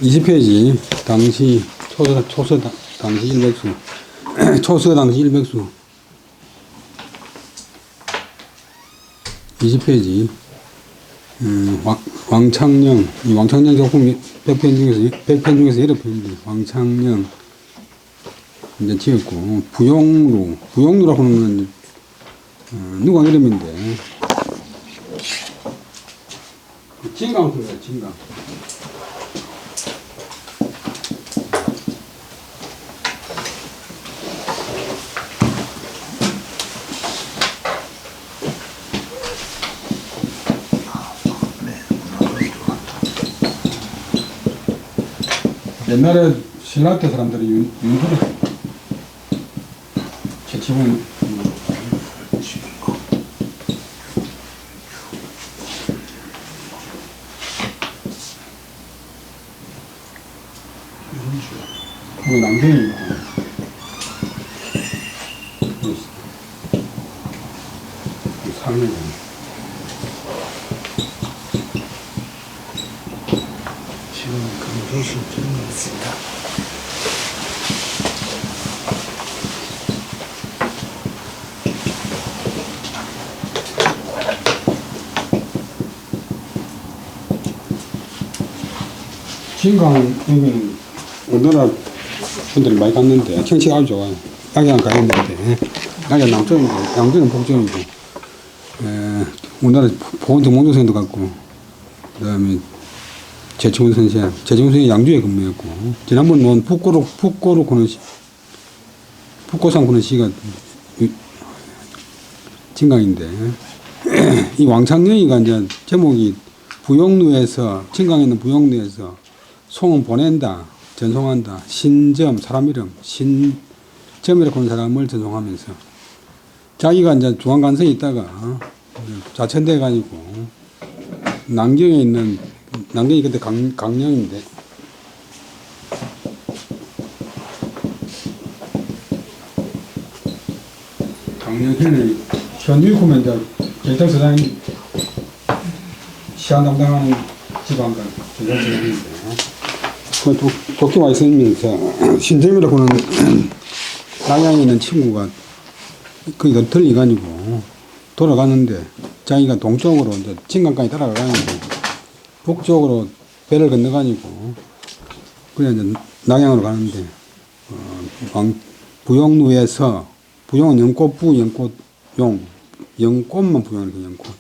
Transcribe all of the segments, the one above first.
20페이지 당시 초서 당시 일백수 초서 당시 일백수 20페이지 왕창령 이 왕창령 작품 100편 중에서 8편인데 왕창령 이제 지었고 부용루라고 하는 누가 이름인데 진강 소리야 진강. 옛날에 신라 때 사람들이 윤수를 채취문 그 남편이 있고 상명이 지금 강조신 중에 있습니다. 진강 여기는 우리나라 분들이 많이 갔는데 경치가 아주 좋아요. 양양 가는데 양양 남쪽이고 양주는 북쪽이고 우리나라 보건 정몽조선도 갔고 그 다음에 제치문 선생 양주에 근무했고 지난번 논 북고로 고는 북고산 고는 시가 진강인데 이 왕창령이가 이제 제목이 부용루에서 진강에 있는 부용루에서 송은 보낸다 전송한다 신점 사람 이름 신점이라고 하는 사람을 전송하면서 자기가 이제 중앙간서에 있다가 자천돼 가지고 남경이 그때 강령인데 강령현을 현유구면 이제 결정서장이 시한 담당하는 지방관 결정서장인데 그 도쿄 와 있으면서 신점이라고 하는 남양에 있는 친구가 그니까 들리가지고 돌아가는데 자기가 동쪽으로 이제 진강까지 따라가가지고 북쪽으로 배를 건너가지고 그냥 이제 낙양으로 가는데 부용루에서 부용은 연꽃부 연꽃만 부용이니까 연꽃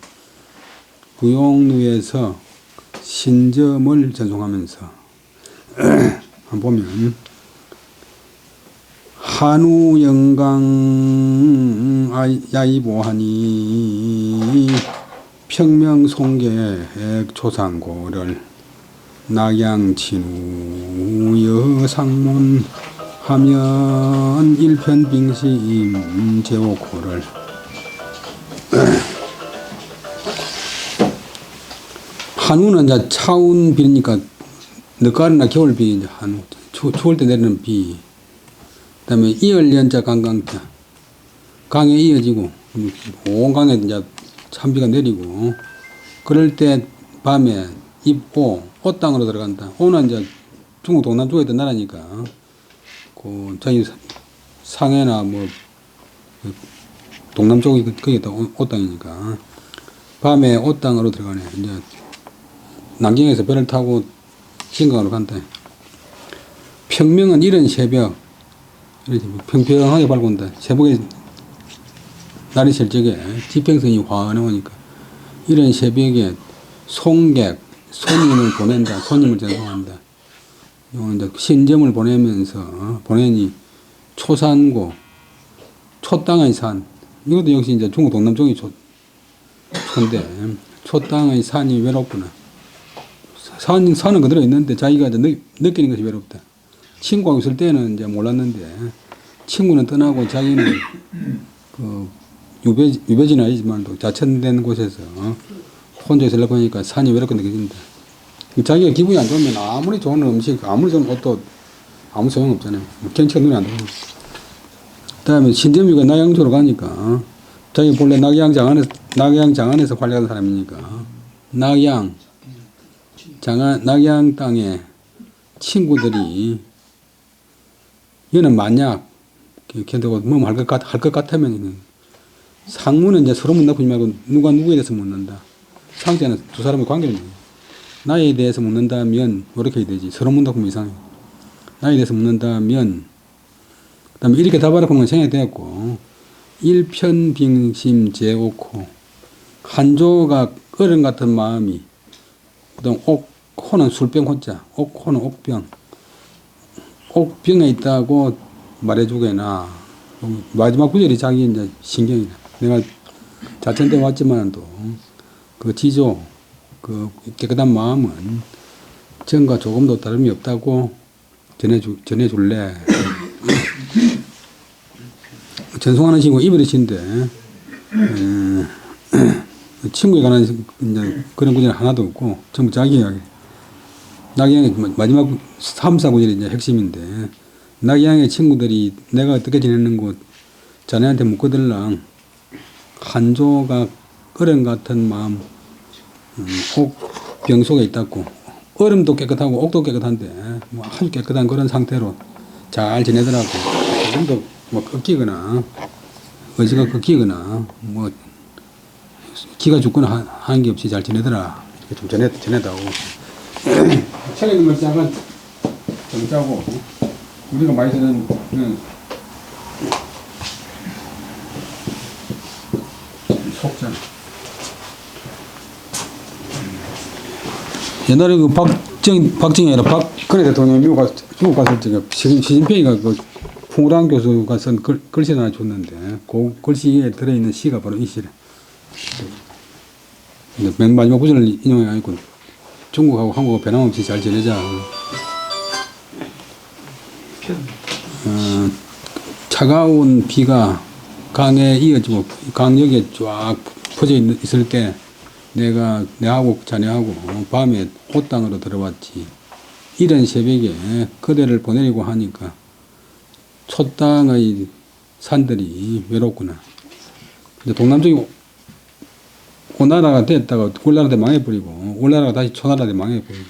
부용루에서 신점을 전송하면서 한번 보면 한우 영강 야이보하니 평명송계 초상고를 낙양친우 여상문 하면 일편빙심 제오고를 한우는 이제 차운 비니까 늦가을이나 겨울비 이제 한우 추울 때 내리는 비 그다음에 이을연자 강강자 강에 이어지고 온 강에 이제 찬비가 내리고 그럴 때 밤에 입고 옷땅으로 들어간다. 오는 이제 중국 동남쪽에 있던 나라니까 그 저희 상해나 뭐 동남쪽이 거기 다 옷땅이니까 밤에 옷땅으로 들어가네. 이제 남경에서 배를 타고 진강으로 간다. 평명은 이른 새벽 평평하게 밝은다. 새벽에 날이 셀 적에 지평선이 환해 오니까 이런 새벽에 손님을 보낸다. 손님을 전송한다. 이제 신점을 보내니 초산고 초땅의 산 이것도 역시 이제 중국 동남쪽이 초인데 초땅의 산이 외롭구나. 산은 그대로 있는데 자기가 이제 느끼는 것이 외롭다. 친구하고 있을 때는 이제 몰랐는데 친구는 떠나고 자기는 그 유배지는 아니지만 또 자천된 곳에서 혼자 있으려고 하니까 산이 외롭게 느껴진다. 자기가 기분이 안 좋으면 아무리 좋은 음식, 아무리 좋은 옷도 아무 소용없잖아요. 경치가 눈에 안 들어오고. 그 다음에 신점이가 낙양주로 가니까 자기 본래 낙양장 안에서 관리하는 사람이니까 낙양 땅에 친구들이 얘는 만약 걔도 뭐 할 것 같으면 상무는 이제 서로 묻나 보지 말고 누가 누구에 대해서 묻는다. 상대는 두 사람의 관계는 나에 대해서 묻는다면 이렇게 해야 되지. 서로 묻는다고 하면 이상해. 나에 대해서 묻는다면 그다음에 이렇게 답하라고 하면 생각이 되었고 일편빙심 제옥호 한조가 어른 같은 마음이 그다음 호는 술병 호자 옥호는 옥병 옥병에 있다고 말해주게나 마지막 구절이 자기 이제 신경이다. 내가 자천대 왔지만도 그 지조 그 깨끗한 마음은 전과 조금도 다름이 없다고 전해줄래. 전송하는 친구 이별이신데 친구에 관한 이제 그런 구절이 하나도 없고 전부 자기 이야기. 낙양의 마지막 3, 4구절이 이제 핵심인데 낙양의 친구들이 내가 어떻게 지내는 곳 자네한테 묻거들랑 한조가 어른 같은 마음 옥병 속에 있다고 얼음도 깨끗하고 옥도 깨끗한데 뭐 아주 깨끗한 그런 상태로 잘 지내더라고. 조금도 뭐 꺾이거나 의지가 꺾이거나 뭐 기가 죽거나 하는 게 없이 잘 지내더라. 이렇게 좀 전해다오. 책을 읽을 때 약간 좀 짜고 우리가 많이 쓰는 속전. 옛날에 그 박정희 아니라 박근혜 대통령 미국 갔을 때 시진핑이가 그 풍우랑 교수가 쓴 글씨 하나 줬는데 그 글씨에 들어있는 시가 바로 이 시래. 맨 마지막 구절을 인용해 가지고 중국하고 한국하고 변함없이 잘 지내자. 차가운 비가 강에 이어지고 강역에 쫙 퍼져 있을 때 내하고 자네하고 밤에 옷땅으로 들어왔지. 이런 새벽에 그대를 보내려고 하니까 촛땅의 산들이 외롭구나. 근데 동남쪽이 오나라가 됐다가 굴나라 때 망해버리고 울나라가 다시 초나라 때 망해버리고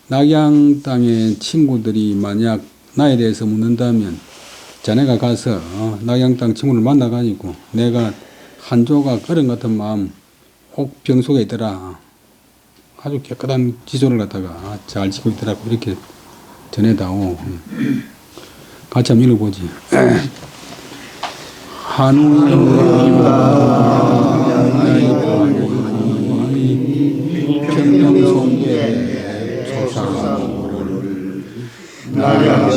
낙양 땅의 친구들이 만약 나에 대해서 묻는다면 자네가 가서 낙양 땅 친구를 만나가지고 내가 한조가 어른 같은 마음 옥병 속에 있더라. 아주 깨끗한 지조를 갖다가 잘 지고 있더라고. 이렇게 전해다오. 같이 한번 읽어보지. 평명송계 초상호를 나량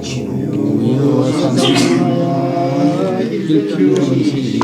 진우여 산일 필평시